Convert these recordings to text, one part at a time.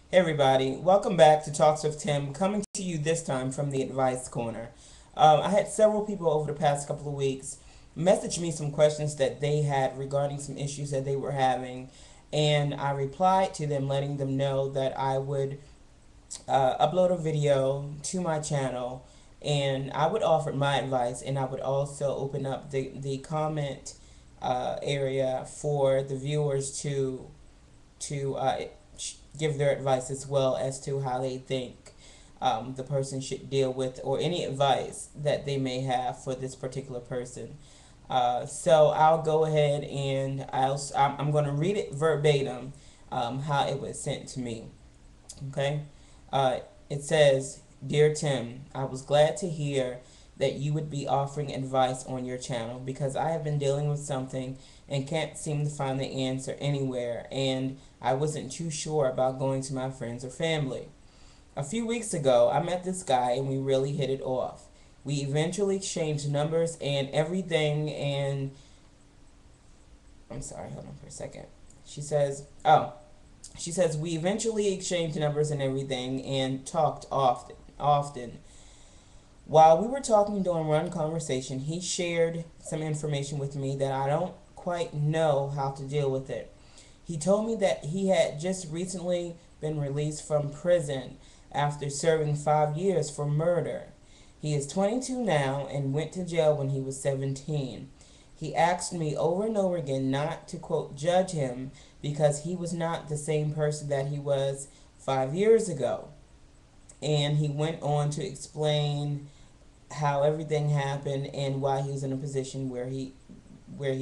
Hey everybody, welcome back to Talks with Tim, coming to you this time from the Advice Corner. I had several people over the past couple of weeks message me some questions that they had regarding some issues that they were having, and I replied to them letting them know that I would upload a video to my channel and I would offer my advice, and I would also open up the comment area for the viewers to give their advice as well as to how they think the person should deal with, or any advice that they may have for this particular person. So I'll go ahead and I'm going to read it verbatim, how it was sent to me. Okay. Uh, it says, "Dear Tim, I was glad to hear that you would be offering advice on your channel because I have been dealing with something and can't seem to find the answer anywhere, and I wasn't too sure about going to my friends or family. A few weeks ago, I met this guy and we really hit it off. We eventually exchanged numbers and everything, and I'm sorry, hold on for a second. She says, oh, she says we eventually exchanged numbers and everything and talked often. While we were talking during one conversation, he shared some information with me that I don't quite know how to deal with it. He told me that he had just recently been released from prison after serving 5 years for murder. He is 22 now and went to jail when he was 17. He asked me over and over again not to, quote, judge him because he was not the same person that he was 5 years ago. And he went on to explain how everything happened and why he was in a position where he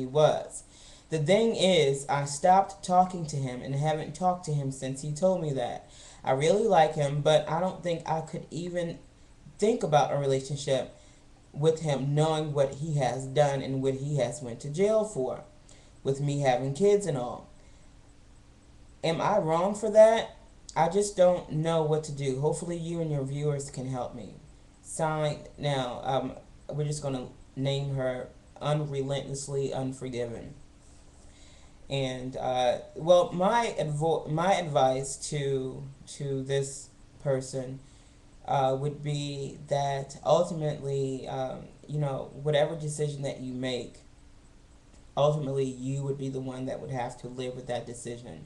was. The thing is, I stopped talking to him and haven't talked to him since he told me that. I really like him, but I don't think I could even think about a relationship with him knowing what he has done and what he has went to jail for, with me having kids and all. Am I wrong for that? I just don't know what to do. Hopefully you and your viewers can help me. Signed, now, we're just going to name her Unrelentlessly Unforgiven. And well, my advice to this person would be that ultimately, whatever decision that you make, ultimately you would be the one that would have to live with that decision.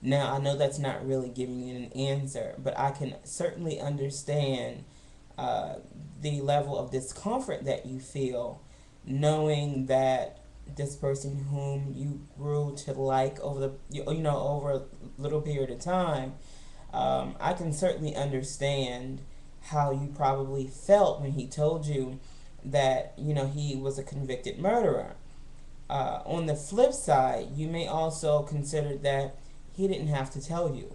Now, I know that's not really giving you an answer, but I can certainly understand uh, the level of discomfort that you feel knowing that this person whom you grew to like over over a little period of time. I can certainly understand how you probably felt when he told you that he was a convicted murderer. On the flip side, you may also consider that he didn't have to tell you.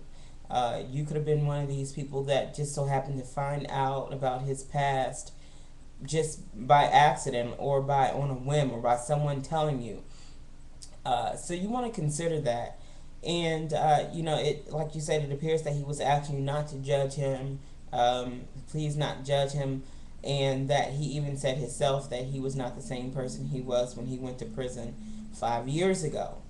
You could have been one of these people that just so happened to find out about his past just by accident, or by on a whim, or by someone telling you. So you want to consider that. And it, like you said, it appears that he was asking you not to judge him. Please not judge him, and that he even said himself that he was not the same person he was when he went to prison 5 years ago.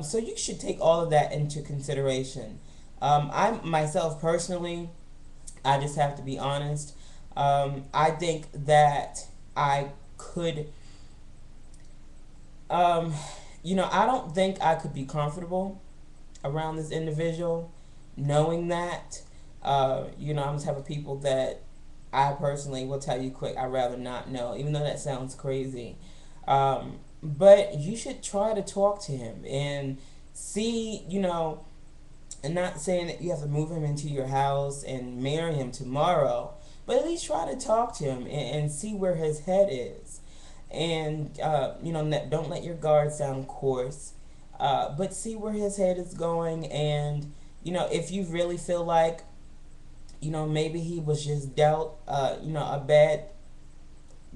So you should take all of that into consideration. I myself personally, I just have to be honest. I think that I could, um, I don't think I could be comfortable around this individual, knowing that. I'm the type of people that I personally will tell you quick, I'd rather not know, even though that sounds crazy. But you should try to talk to him and see, and not saying that you have to move him into your house and marry him tomorrow, but at least try to talk to him and see where his head is. And, don't let your guards down course, but see where his head is going. And, if you really feel like, maybe he was just dealt, a bad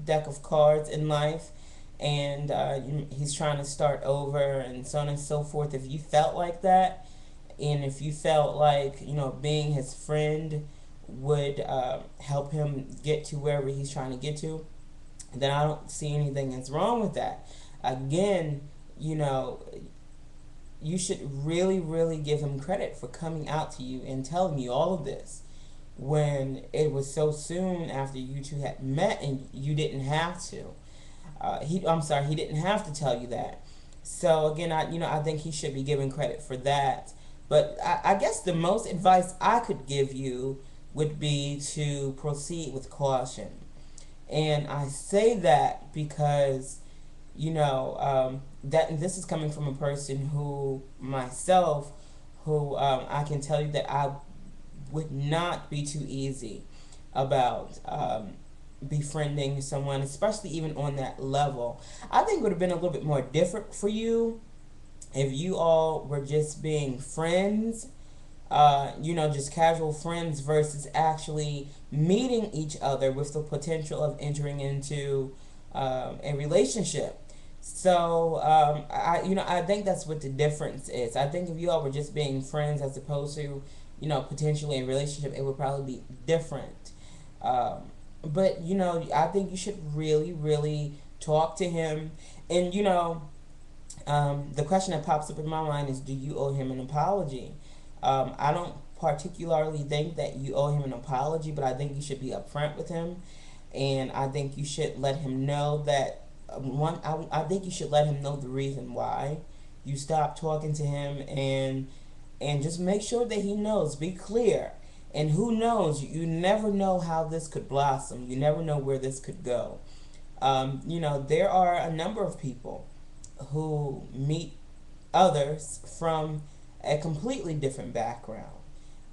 deck of cards in life, and he's trying to start over and so on and so forth. If you felt like that, and if you felt like being his friend would help him get to wherever he's trying to get to, then I don't see anything that's wrong with that. Again, you should really, really give him credit for coming out to you and telling you all of this when it was so soon after you two had met and you didn't have to. I'm sorry, he didn't have to tell you that. So again, I think he should be given credit for that. But I guess the most advice I could give you would be to proceed with caution. And I say that because, that this is coming from a person who, myself, who I can tell you that I would not be too easy about befriending someone, especially even on that level. I think it would have been a little bit more different for you if you all were just being friends, just casual friends versus actually meeting each other with the potential of entering into a relationship. So I think that's what the difference is. I think if you all were just being friends as opposed to, potentially a relationship, it would probably be different. But I think you should really, really talk to him, and the question that pops up in my mind is, do you owe him an apology? I don't particularly think that you owe him an apology, but I think you should be upfront with him, and I think you should let him know that I think you should let him know the reason why you stopped talking to him, and just make sure that he knows. Be clear. And who knows? You never know how this could blossom. You never know where this could go. There are a number of people who meet others from a completely different background.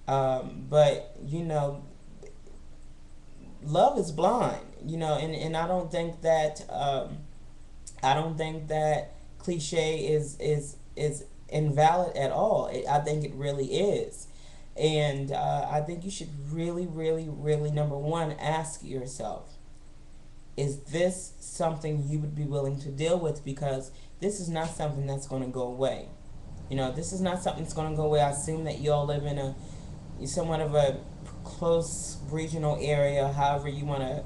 But love is blind. And I don't think that cliche is invalid at all. I think it really is. And I think you should really, really, really, number one, ask yourself, is this something you would be willing to deal with? Because this is not something that's going to go away. This is not something that's going to go away. I assume that you all live in somewhat of a close regional area, however you want to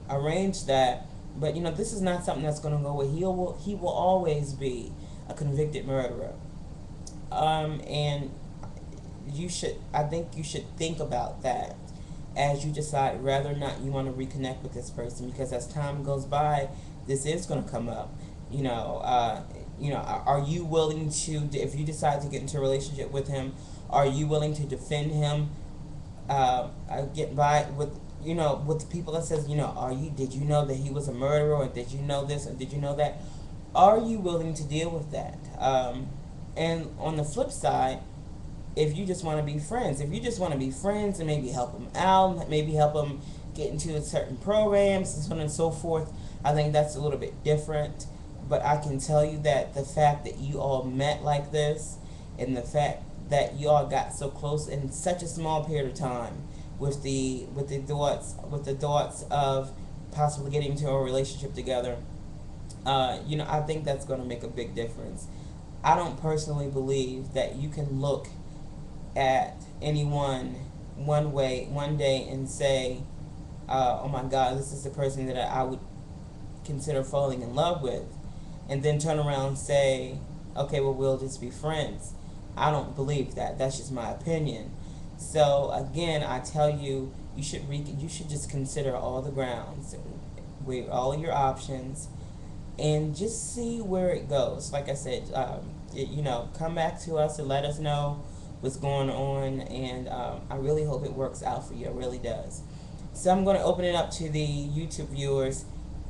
arrange that. But, this is not something that's going to go away. He will always be a convicted murderer. And I think you should think about that as you decide whether or not you want to reconnect with this person, because as time goes by, this is going to come up. Are you willing to, if you decide to get into a relationship with him, are you willing to defend him? Get by with with the people that says, did you know that he was a murderer, or did you know this, or did you know that? Are you willing to deal with that? And on the flip side, if you just want to be friends, and maybe help them out, maybe help them get into certain programs and so on and so forth, I think that's a little bit different. But I can tell you that the fact that you all met like this, and the fact that you all got so close in such a small period of time, with the thoughts of possibly getting into a relationship together, I think that's going to make a big difference. I don't personally believe that you can look at anyone one day and say, oh my God, this is the person that I would consider falling in love with, and then turn around and say, okay, well, we'll just be friends. I don't believe that. That's just my opinion. So again, I tell you, you should just consider all the grounds, weigh all of your options, and just see where it goes. Like I said, come back to us and let us know what's going on, and I really hope it works out for you. It really does. So I'm going to open it up to the YouTube viewers.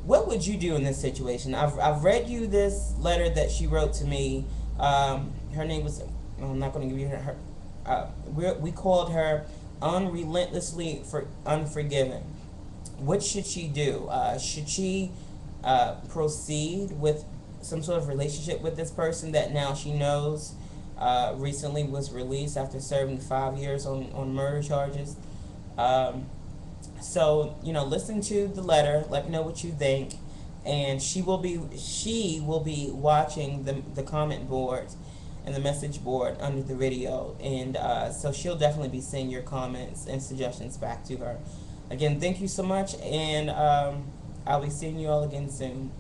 What would you do in this situation? I've read you this letter that she wrote to me. Her name was, I'm not going to give you her. We called her Unrelentlessly Unforgiven. What should she do? Should she proceed with some sort of relationship with this person that now she knows recently was released after serving 5 years on murder charges? So listen to the letter. Let me know what you think, and she will be watching the comment board and the message board under the video, and so she'll definitely be seeing your comments and suggestions back to her. Again, thank you so much, and I'll be seeing you all again soon.